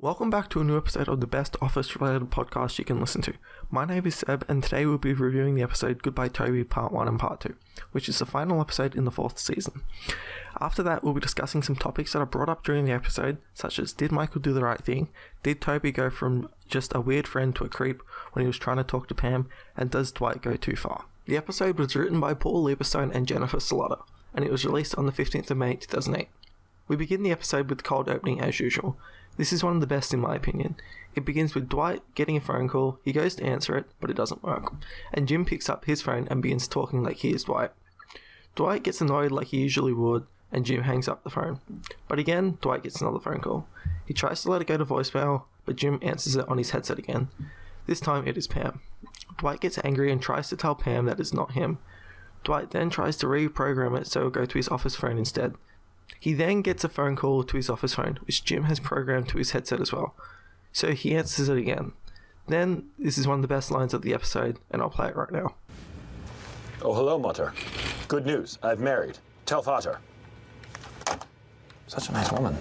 Welcome back to a new episode of the best office-related podcast you can listen to. My name is Seb, and today we'll be reviewing the episode Goodbye Toby Part 1 and Part 2, which is the final episode in the 4th season. After that, we'll be discussing some topics that are brought up during the episode, such as did Michael do the right thing, did Toby go from just a weird friend to a creep when he was trying to talk to Pam, and does Dwight go too far? The episode was written by Paul Lieberstone and Jennifer Salata, and it was released on the 15th of May 2008. We begin the episode with the cold opening as usual. This is one of the best in my opinion. It begins with Dwight getting a phone call, he goes to answer it, but it doesn't work, and Jim picks up his phone and begins talking like he is Dwight. Dwight gets annoyed like he usually would, and Jim hangs up the phone. But again, Dwight gets another phone call. He tries to let it go to voicemail, but Jim answers it on his headset again. This time it is Pam. Dwight gets angry and tries to tell Pam that it's not him. Dwight then tries to reprogram it so it'll go to his office phone instead. He then gets a phone call to his office phone, which Jim has programmed to his headset as well. So he answers it again. Then, this is one of the best lines of the episode, and I'll play it right now. Oh, hello, Mutter. Good news. I've married. Tell Vater. Such a nice woman.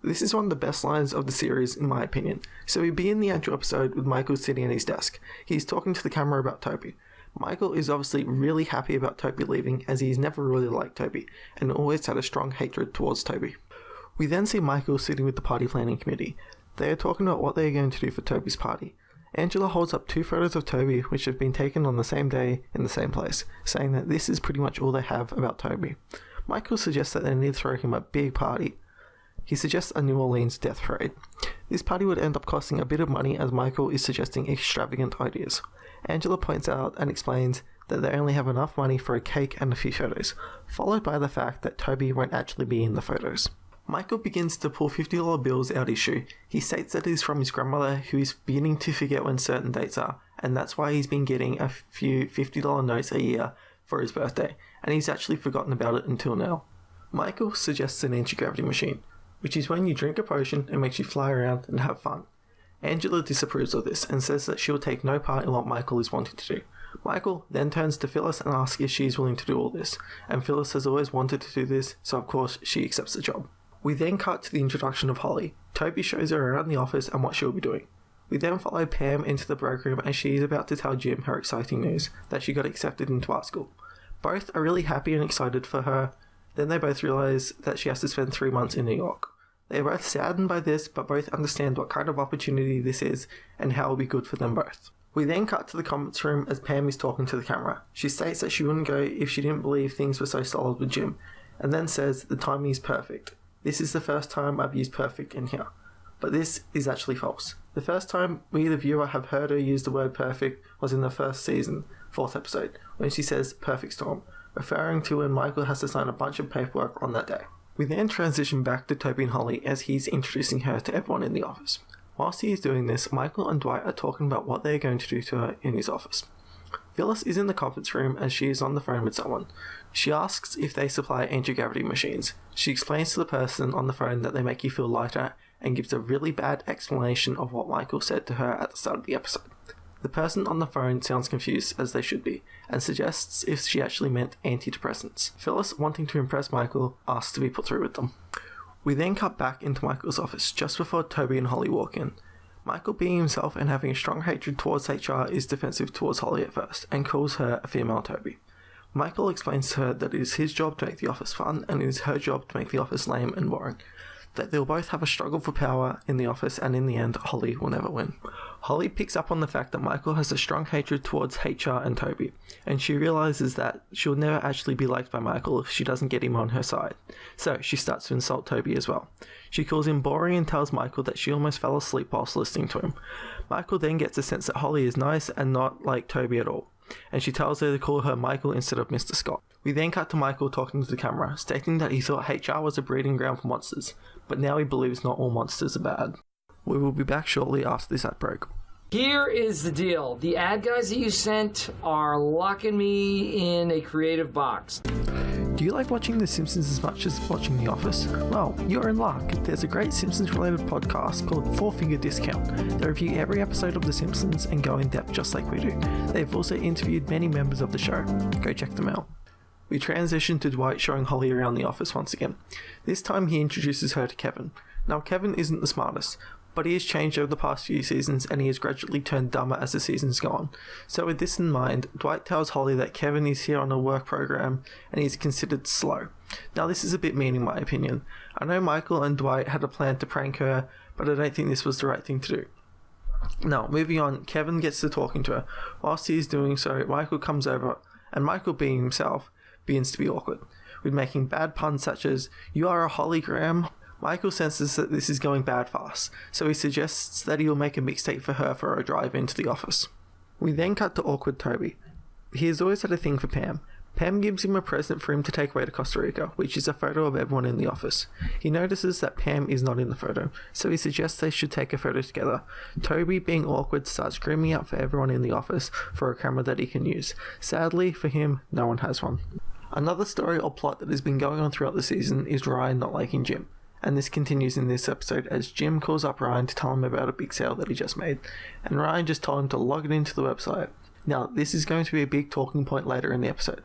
This is one of the best lines of the series, in my opinion. So we begin the actual episode with Michael sitting at his desk. He's talking to the camera about Toby. Michael is obviously really happy about Toby leaving, as he's never really liked Toby, and always had a strong hatred towards Toby. We then see Michael sitting with the party planning committee. They are talking about what they are going to do for Toby's party. Angela holds up 2 photos of Toby, which have been taken on the same day in the same place, saying that this is pretty much all they have about Toby. Michael suggests that they need to throw him a big party. He suggests a New Orleans death parade. This party would end up costing a bit of money, as Michael is suggesting extravagant ideas. Angela points out and explains that they only have enough money for a cake and a few photos, followed by the fact that Toby won't actually be in the photos. Michael begins to pull $50 bills out his shoe. He states that it is from his grandmother, who is beginning to forget when certain dates are, and that's why he's been getting a few $50 notes a year for his birthday, and he's actually forgotten about it until now. Michael suggests an anti-gravity machine, which is when you drink a potion and makes you fly around and have fun. Angela disapproves of this and says that she will take no part in what Michael is wanting to do. Michael then turns to Phyllis and asks if she is willing to do all this, and Phyllis has always wanted to do this, so of course she accepts the job. We then cut to the introduction of Holly. Toby shows her around the office and what she will be doing. We then follow Pam into the break room as she is about to tell Jim her exciting news, that she got accepted into art school. Both are really happy and excited for her. Then they both realise that she has to spend 3 months in New York. They are both saddened by this, but both understand what kind of opportunity this is and how it will be good for them both. We then cut to the conference room as Pam is talking to the camera. She states that she wouldn't go if she didn't believe things were so solid with Jim, and then says the timing is perfect. This is the first time I've used perfect in here. But this is actually false. The first time we, the viewer, have heard her use the word perfect was in the 1st season, 4th episode, when she says perfect storm, referring to when Michael has to sign a bunch of paperwork on that day. We then transition back to Toby and Holly as he's introducing her to everyone in the office. Whilst he is doing this, Michael and Dwight are talking about what they are going to do to her in his office. Phyllis is in the conference room as she is on the phone with someone. She asks if they supply anti-gravity machines. She explains to the person on the phone that they make you feel lighter and gives a really bad explanation of what Michael said to her at the start of the episode. The person on the phone sounds confused, as they should be, and suggests if she actually meant antidepressants. Phyllis, wanting to impress Michael, asks to be put through with them. We then cut back into Michael's office just before Toby and Holly walk in. Michael, being himself and having a strong hatred towards HR, is defensive towards Holly at first, and calls her a female Toby. Michael explains to her that it is his job to make the office fun, and it is her job to make the office lame and boring. That they'll both have a struggle for power in the office, and in the end, Holly will never win. Holly picks up on the fact that Michael has a strong hatred towards HR and Toby, and she realises that she'll never actually be liked by Michael if she doesn't get him on her side. So she starts to insult Toby as well. She calls him boring and tells Michael that she almost fell asleep whilst listening to him. Michael then gets a sense that Holly is nice and not like Toby at all, and she tells her to call her Michael instead of Mr. Scott. We then cut to Michael talking to the camera, stating that he thought HR was a breeding ground for monsters, but now he believes not all monsters are bad. We will be back shortly after this ad break. Here is the deal. The ad guys that you sent are locking me in a creative box. Do you like watching The Simpsons as much as watching The Office? Well, you're in luck. There's a great Simpsons-related podcast called 4 Finger Discount. They review every episode of The Simpsons and go in depth just like we do. They've also interviewed many members of the show. Go check them out. We transition to Dwight showing Holly around the office once again. This time he introduces her to Kevin. Now Kevin isn't the smartest, but he has changed over the past few seasons and he has gradually turned dumber as the seasons go on. So with this in mind, Dwight tells Holly that Kevin is here on a work program and he's considered slow. Now this is a bit mean in my opinion. I know Michael and Dwight had a plan to prank her, but I don't think this was the right thing to do. Now, moving on, Kevin gets to talking to her. Whilst he is doing so, Michael comes over, and Michael, being himself, begins to be awkward, with making bad puns such as, "You are a hologram." Michael senses that this is going bad fast, so he suggests that he will make a mixtape for her for a drive into the office. We then cut to awkward Toby. He has always had a thing for Pam. Pam gives him a present for him to take away to Costa Rica, which is a photo of everyone in the office. He notices that Pam is not in the photo, so he suggests they should take a photo together. Toby, being awkward, starts screaming out for everyone in the office for a camera that he can use. Sadly, for him, no one has one. Another story or plot that has been going on throughout the season is Ryan not liking Jim, and this continues in this episode as Jim calls up Ryan to tell him about a big sale that he just made, and Ryan just told him to log it into the website. Now, this is going to be a big talking point later in the episode.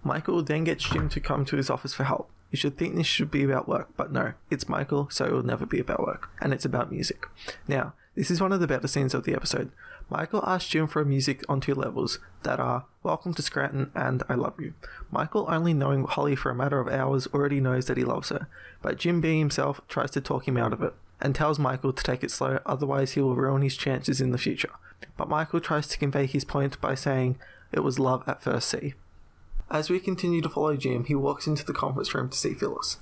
Michael then gets Jim to come to his office for help. You should think this should be about work, but no, it's Michael, so it will never be about work, and it's about music. Now, this is one of the better scenes of the episode. Michael asks Jim for music on 2 levels that are Welcome to Scranton and I Love You. Michael, only knowing Holly for a matter of hours, already knows that he loves her, but Jim, being himself, tries to talk him out of it and tells Michael to take it slow, otherwise he will ruin his chances in the future. But Michael tries to convey his point by saying it was love at first see. As we continue to follow Jim, he walks into the conference room to see Phyllis.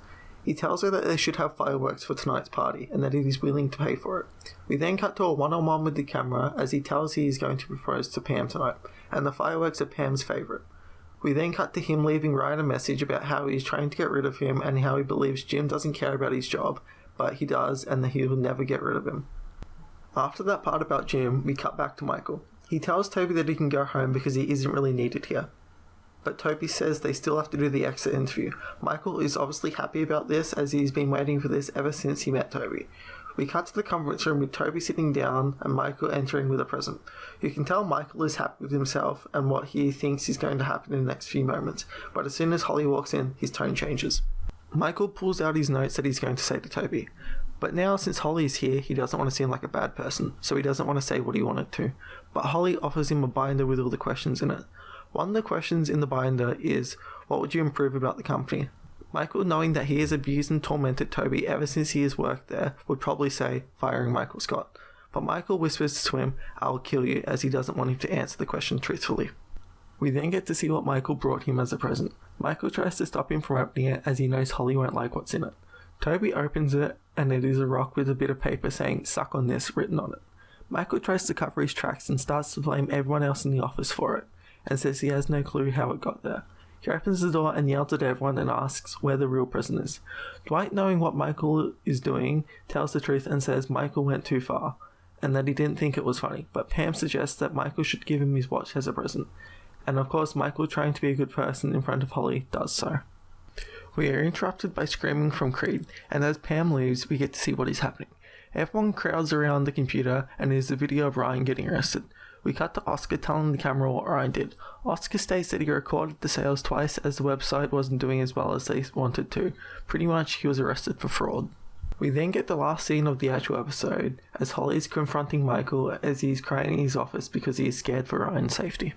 He tells her that they should have fireworks for tonight's party and that he is willing to pay for it. We then cut to a one-on-one with the camera as he tells he is going to propose to Pam tonight, and the fireworks are Pam's favourite. We then cut to him leaving Ryan a message about how he is trying to get rid of him and how he believes Jim doesn't care about his job, but he does, and that he will never get rid of him. After that part about Jim, we cut back to Michael. He tells Toby that he can go home because he isn't really needed here. But Toby says they still have to do the exit interview. Michael is obviously happy about this as he's been waiting for this ever since he met Toby. We cut to the conference room with Toby sitting down and Michael entering with a present. You can tell Michael is happy with himself and what he thinks is going to happen in the next few moments, but as soon as Holly walks in, his tone changes. Michael pulls out his notes that he's going to say to Toby. But now, since Holly is here, he doesn't want to seem like a bad person, so he doesn't want to say what he wanted to. But Holly offers him a binder with all the questions in it. One of the questions in the binder is, what would you improve about the company? Michael, knowing that he has abused and tormented Toby ever since he has worked there, would probably say, firing Michael Scott. But Michael whispers to him, I'll kill you, as he doesn't want him to answer the question truthfully. We then get to see what Michael brought him as a present. Michael tries to stop him from opening it as he knows Holly won't like what's in it. Toby opens it, and it is a rock with a bit of paper saying, suck on this, written on it. Michael tries to cover his tracks and starts to blame everyone else in the office for it, and says he has no clue how it got there. He opens the door and yells at everyone and asks where the real person is. Dwight, knowing what Michael is doing, tells the truth and says Michael went too far, and that he didn't think it was funny, but Pam suggests that Michael should give him his watch as a present. And of course, Michael, trying to be a good person in front of Holly, does so. We are interrupted by screaming from Creed, and as Pam leaves, we get to see what is happening. Everyone crowds around the computer, and there's a video of Ryan getting arrested. We cut to Oscar telling the camera what Ryan did. Oscar states that he recorded the sales twice as the website wasn't doing as well as they wanted to. Pretty much he was arrested for fraud. We then get the last scene of the actual episode as Holly is confronting Michael as he's crying in his office because he is scared for Ryan's safety.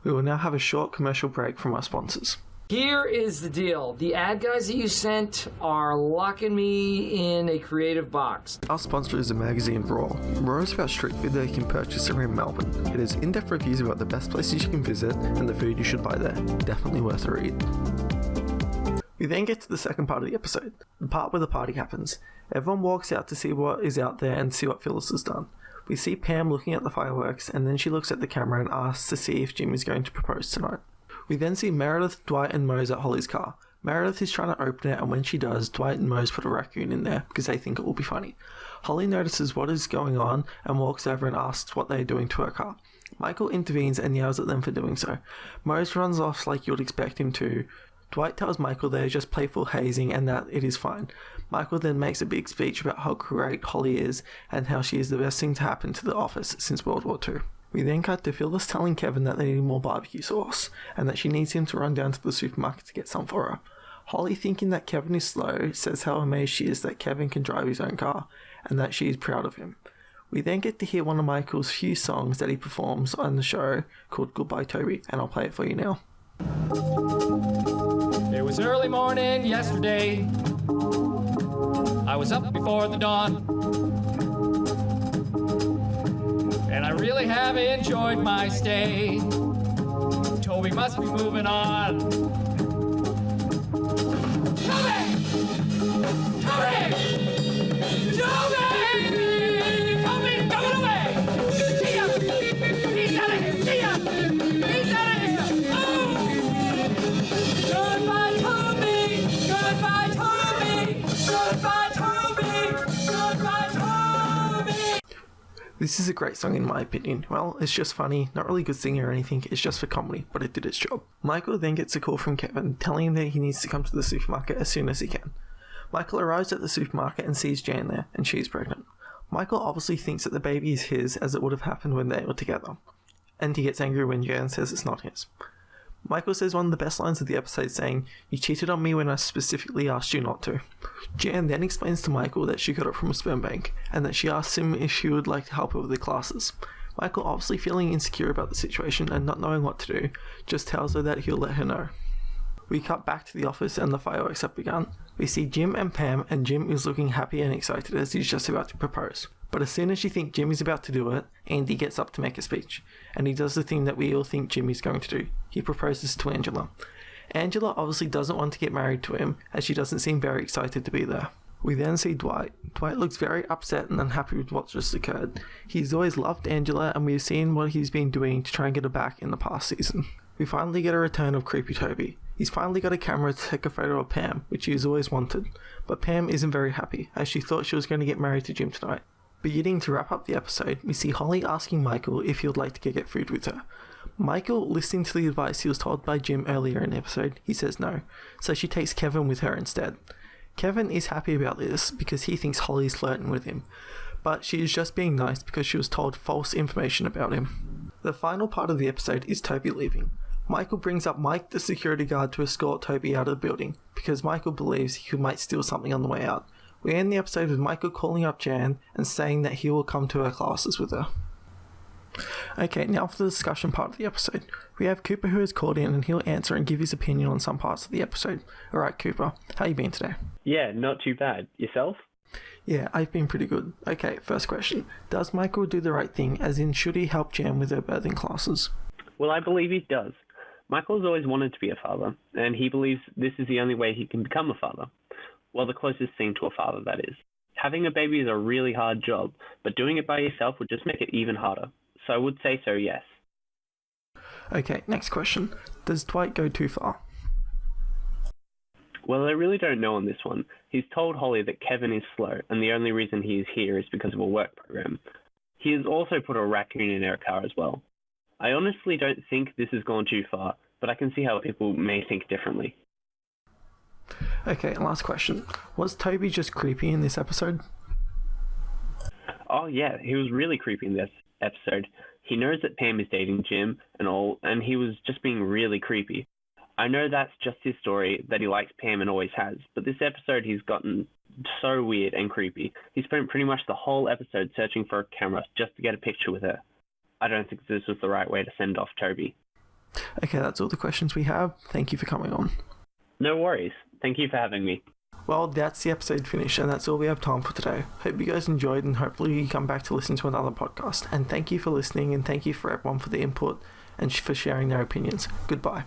We will now have a short commercial break from our sponsors. Here is the deal. The ad guys that you sent are locking me in a creative box. Our sponsor is the magazine Raw. Raw is about street food that you can purchase here in Melbourne. It has in-depth reviews about the best places you can visit and the food you should buy there. Definitely worth a read. We then get to the second part of the episode, the part where the party happens. Everyone walks out to see what is out there and see what Phyllis has done. We see Pam looking at the fireworks, and then she looks at the camera and asks to see if Jim is going to propose tonight. We then see Meredith, Dwight and Mose at Holly's car. Meredith is trying to open it, and when she does, Dwight and Mose put a raccoon in there because they think it will be funny. Holly notices what is going on and walks over and asks what they are doing to her car. Michael intervenes and yells at them for doing so. Mose runs off like you'd expect him to. Dwight tells Michael they are just playful hazing and that it is fine. Michael then makes a big speech about how great Holly is and how she is the best thing to happen to the office since World War II. We then cut to Phyllis telling Kevin that they need more barbecue sauce, and that she needs him to run down to the supermarket to get some for her. Holly, thinking that Kevin is slow, says how amazed she is that Kevin can drive his own car and that she is proud of him. We then get to hear one of Michael's few songs that he performs on the show called Goodbye Toby, and I'll play it for you now. It was early morning yesterday. I was up before the dawn, and I really have enjoyed my stay. Toby must be moving on. Toby! Toby! Toby! Toby's going away! See ya! He's out of here! See ya! He's out of here! Oh! Goodbye, Toby! Goodbye, Toby! Goodbye, Toby! Goodbye, Toby! This is a great song in my opinion. Well, it's just funny, not really good singing or anything, it's just for comedy, but it did its job. Michael then gets a call from Kevin, telling him that he needs to come to the supermarket as soon as he can. Michael arrives at the supermarket and sees Jan there, and she's pregnant. Michael obviously thinks that the baby is his, as it would have happened when they were together, and he gets angry when Jan says it's not his. Michael says one of the best lines of the episode, saying, "You cheated on me when I specifically asked you not to." Jan then explains to Michael that she got it from a sperm bank, and that she asks him if she would like to help her with the classes. Michael, obviously feeling insecure about the situation and not knowing what to do, just tells her that he'll let her know. We cut back to the office and the fireworks have begun. We see Jim and Pam, and Jim is looking happy and excited as he's just about to propose. But as soon as you think Jim is about to do it, Andy gets up to make a speech, and he does the thing that we all think Jim is going to do. He proposes to Angela. Angela obviously doesn't want to get married to him, as she doesn't seem very excited to be there. We then see Dwight. Dwight looks very upset and unhappy with what just occurred. He's always loved Angela, and we've seen what he's been doing to try and get her back in the past season. We finally get a return of creepy Toby. He's finally got a camera to take a photo of Pam, which he has always wanted, but Pam isn't very happy, as she thought she was going to get married to Jim tonight. Beginning to wrap up the episode, we see Holly asking Michael if he would like to get food with her. Michael, listening to the advice he was told by Jim earlier in the episode, he says no, so she takes Kevin with her instead. Kevin is happy about this because he thinks Holly is flirting with him, but she is just being nice because she was told false information about him. The final part of the episode is Toby leaving. Michael brings up Mike, the security guard, to escort Toby out of the building, because Michael believes he might steal something on the way out. We end the episode with Michael calling up Jan and saying that he will come to her classes with her. Okay, now for the discussion part of the episode. We have Cooper, who has called in, and he'll answer and give his opinion on some parts of the episode. Alright, Cooper, how you been today? Yeah, not too bad. Yourself? Yeah, I've been pretty good. Okay, first question. Does Michael do the right thing, as in should he help Jan with her birthing classes? Well, I believe he does. Michael's always wanted to be a father, and he believes this is the only way he can become a father. Well, the closest thing to a father, that is. Having a baby is a really hard job, but doing it by yourself would just make it even harder. So I would say so, yes. Okay, next question. Does Dwight go too far? Well, I really don't know on this one. He's told Holly that Kevin is slow, and the only reason he is here is because of a work program. He has also put a raccoon in her car as well. I honestly don't think this has gone too far, but I can see how people may think differently. Okay, last question. Was Toby just creepy in this episode? Oh yeah, he was really creepy in this episode. He knows that Pam is dating Jim and all, and he was just being really creepy. I know that's just his story, that he likes Pam and always has, but this episode he's gotten so weird and creepy. He spent pretty much the whole episode searching for a camera just to get a picture with her. I don't think this was the right way to send off Toby. Okay, that's all the questions we have. Thank you for coming on. No worries. Thank you for having me. Well, that's the episode finished, and that's all we have time for today. Hope you guys enjoyed, and hopefully you come back to listen to another podcast. And thank you for listening, and thank you for everyone for the input and for sharing their opinions. Goodbye.